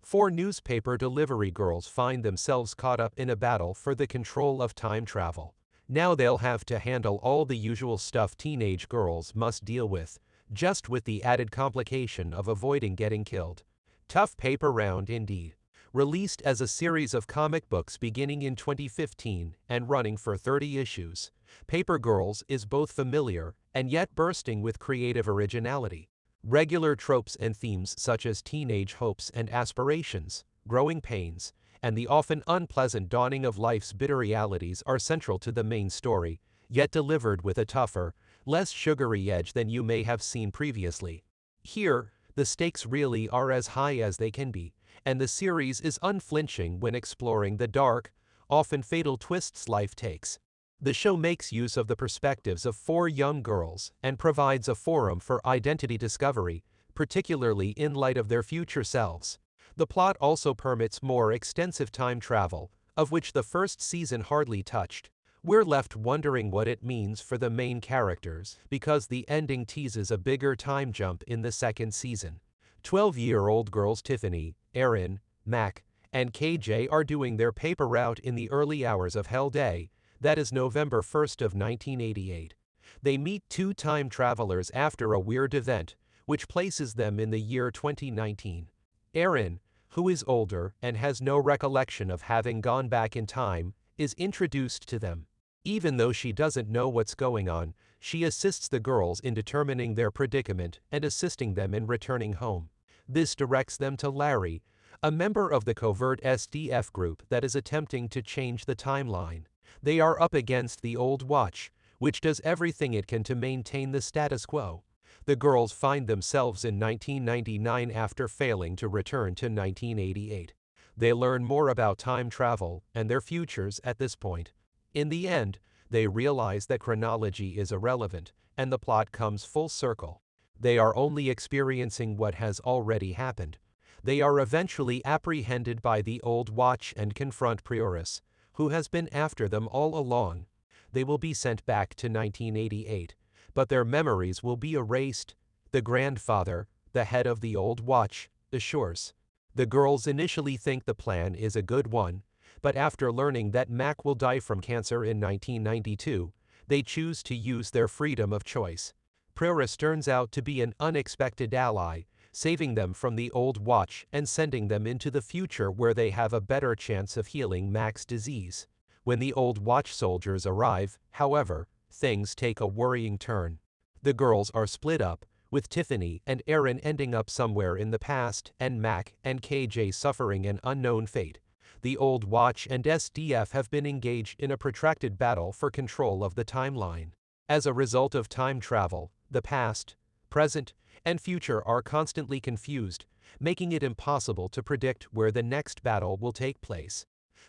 Four newspaper delivery girls find themselves caught up in a battle for the control of time travel. Now they'll have to handle all the usual stuff teenage girls must deal with, just with the added complication of avoiding getting killed. Tough paper round indeed. Released as a series of comic books beginning in 2015 and running for 30 issues, Paper Girls is both familiar and yet bursting with creative originality. Regular tropes and themes such as teenage hopes and aspirations, growing pains, and the often unpleasant dawning of life's bitter realities are central to the main story, yet delivered with a tougher, less sugary edge than you may have seen previously. Here, the stakes really are as high as they can be, and the series is unflinching when exploring the dark, often fatal twists life takes. The show makes use of the perspectives of four young girls and provides a forum for identity discovery, particularly in light of their future selves. The plot also permits more extensive time travel, of which the first season hardly touched. We're left wondering what it means for the main characters because the ending teases a bigger time jump in the second season. 12-year-old girls Tiffany, Erin, Mac, and KJ are doing their paper route in the early hours of Hell Day, that is November 1st of 1988. They meet two time travelers after a weird event, which places them in the year 2019. Erin, who is older and has no recollection of having gone back in time, is introduced to them. Even though she doesn't know what's going on, she assists the girls in determining their predicament and assisting them in returning home. This directs them to Larry, a member of the covert SDF group that is attempting to change the timeline. They are up against the Old Watch, which does everything it can to maintain the status quo. The girls find themselves in 1999 after failing to return to 1988. They learn more about time travel and their futures at this point. In the end, they realize that chronology is irrelevant, and the plot comes full circle. They are only experiencing what has already happened. They are eventually apprehended by the Old Watch and confront Prioris, who has been after them all along. They will be sent back to 1988, but their memories will be erased. The grandfather, the head of the Old Watch, assures. The girls initially think the plan is a good one, but after learning that Mac will die from cancer in 1992, they choose to use their freedom of choice. Prioris turns out to be an unexpected ally, saving them from the Old Watch and sending them into the future where they have a better chance of healing Mac's disease. When the Old Watch soldiers arrive, however, things take a worrying turn. The girls are split up, with Tiffany and Erin ending up somewhere in the past and Mac and KJ suffering an unknown fate. The Old Watch and SDF have been engaged in a protracted battle for control of the timeline. As a result of time travel, the past, present, and future are constantly confused, making it impossible to predict where the next battle will take place.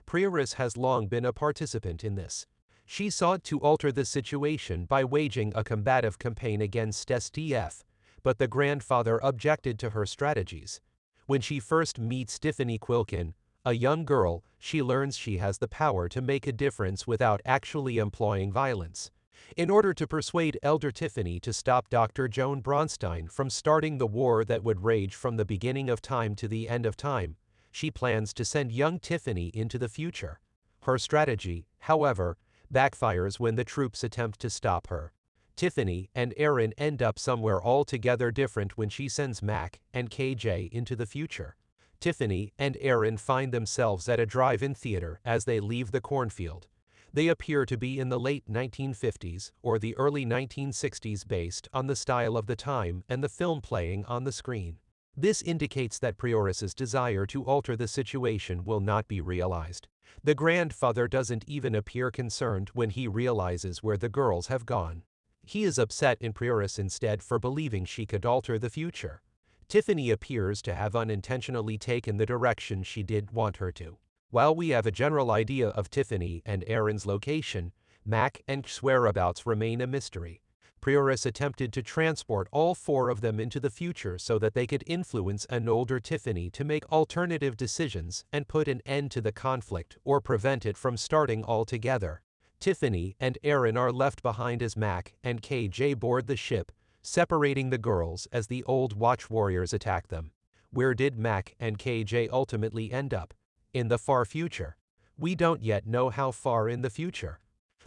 Prioris has long been a participant in this. She sought to alter the situation by waging a combative campaign against SDF, but the grandfather objected to her strategies. When she first meets Tiffany Quilkin, a young girl, she learns she has the power to make a difference without actually employing violence. In order to persuade elder Tiffany to stop Dr. Joan Bronstein from starting the war that would rage from the beginning of time to the end of time, she plans to send young Tiffany into the future. Her strategy, however, backfires when the troops attempt to stop her. Tiffany and Erin end up somewhere altogether different when she sends Mac and KJ into the future. Tiffany and Erin find themselves at a drive-in theater as they leave the cornfield. They appear to be in the late 1950s or the early 1960s based on the style of the time and the film playing on the screen. This indicates that Prioris's desire to alter the situation will not be realized. The grandfather doesn't even appear concerned when he realizes where the girls have gone. He is upset in Prioris instead for believing she could alter the future. Tiffany appears to have unintentionally taken the direction she did want her to. While we have a general idea of Tiffany and Erin's location, Mac and K's whereabouts remain a mystery. Prioris attempted to transport all four of them into the future so that they could influence an older Tiffany to make alternative decisions and put an end to the conflict or prevent it from starting altogether. Tiffany and Erin are left behind as Mac and KJ board the ship, separating the girls as the Old Watch warriors attack them. Where did Mac and KJ ultimately end up? In the far future. We don't yet know how far in the future.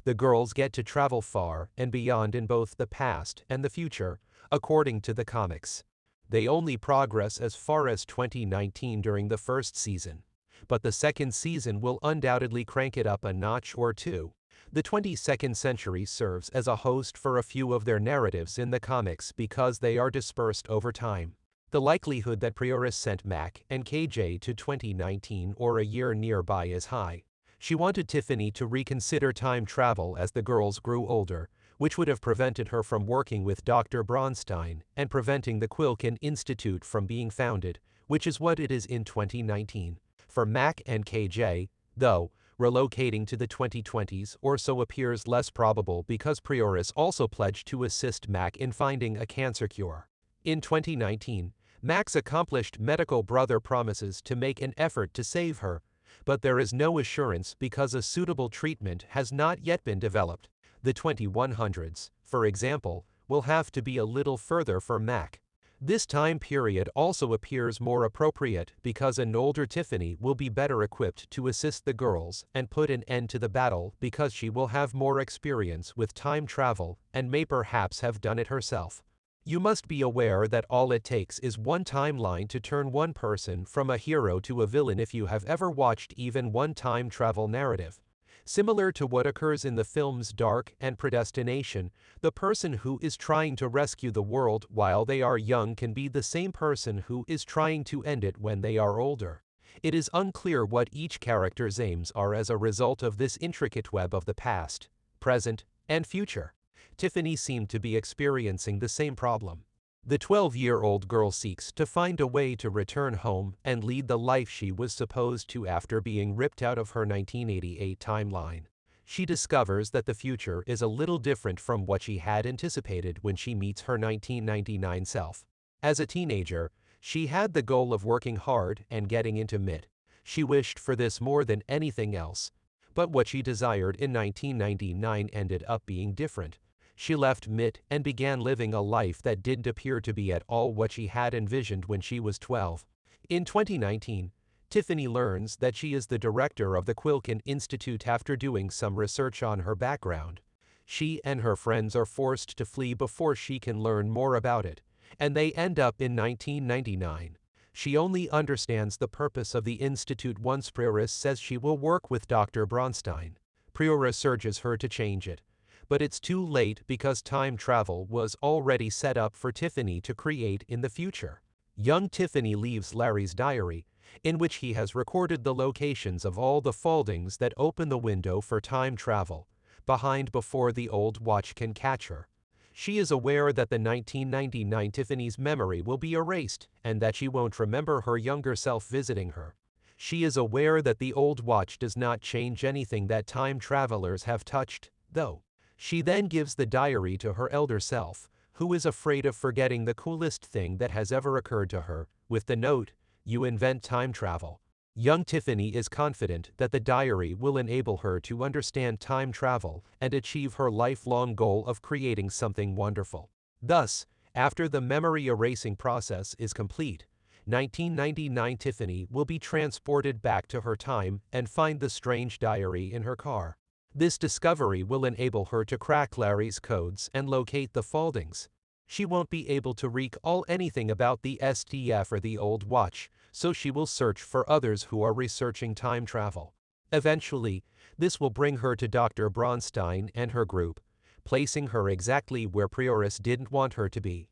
The girls get to travel far and beyond in both the past and the future, according to the comics. They only progress as far as 2019 during the first season. But the second season will undoubtedly crank it up a notch or two. The 22nd century serves as a host for a few of their narratives in the comics because they are dispersed over time. The likelihood that Prioris sent Mac and KJ to 2019 or a year nearby is high. She wanted Tiffany to reconsider time travel as the girls grew older, which would have prevented her from working with Dr. Bronstein and preventing the Quilkin Institute from being founded, which is what it is in 2019. For Mac and KJ, though, relocating to the 2020s or so appears less probable because Prioris also pledged to assist Mac in finding a cancer cure. In 2019, Mac's accomplished medical brother promises to make an effort to save her, but there is no assurance because a suitable treatment has not yet been developed. The 2100s, for example, will have to be a little further for Mac. This time period also appears more appropriate because an older Tiffany will be better equipped to assist the girls and put an end to the battle because she will have more experience with time travel and may perhaps have done it herself. You must be aware that all it takes is one timeline to turn one person from a hero to a villain if you have ever watched even one time travel narrative. Similar to what occurs in the films Dark and Predestination, the person who is trying to rescue the world while they are young can be the same person who is trying to end it when they are older. It is unclear what each character's aims are as a result of this intricate web of the past, present, and future. Tiffany seemed to be experiencing the same problem. The 12-year-old girl seeks to find a way to return home and lead the life she was supposed to after being ripped out of her 1988 timeline. She discovers that the future is a little different from what she had anticipated when she meets her 1999 self. As a teenager, she had the goal of working hard and getting into MIT. She wished for this more than anything else. But what she desired in 1999 ended up being different. She left MIT and began living a life that didn't appear to be at all what she had envisioned when she was 12. In 2019, Tiffany learns that she is the director of the Quilkin Institute after doing some research on her background. She and her friends are forced to flee before she can learn more about it, and they end up in 1999. She only understands the purpose of the institute once Prioris says she will work with Dr. Bronstein. Prioris urges her to change it. But it's too late because time travel was already set up for Tiffany to create in the future. Young Tiffany leaves Larry's diary, in which he has recorded the locations of all the foldings that open the window for time travel, behind before the old watch can catch her. She is aware that the 1999 Tiffany's memory will be erased and that she won't remember her younger self visiting her. She is aware that the old watch does not change anything that time travelers have touched, though. She then gives the diary to her elder self, who is afraid of forgetting the coolest thing that has ever occurred to her, with the note, "You invent time travel." Young Tiffany is confident that the diary will enable her to understand time travel and achieve her lifelong goal of creating something wonderful. Thus, after the memory erasing process is complete, 1999 Tiffany will be transported back to her time and find the strange diary in her car. This discovery will enable her to crack Larry's codes and locate the foldings. She won't be able to recall anything about the STF or the old watch, so she will search for others who are researching time travel. Eventually, this will bring her to Dr. Bronstein and her group, placing her exactly where Prioris didn't want her to be.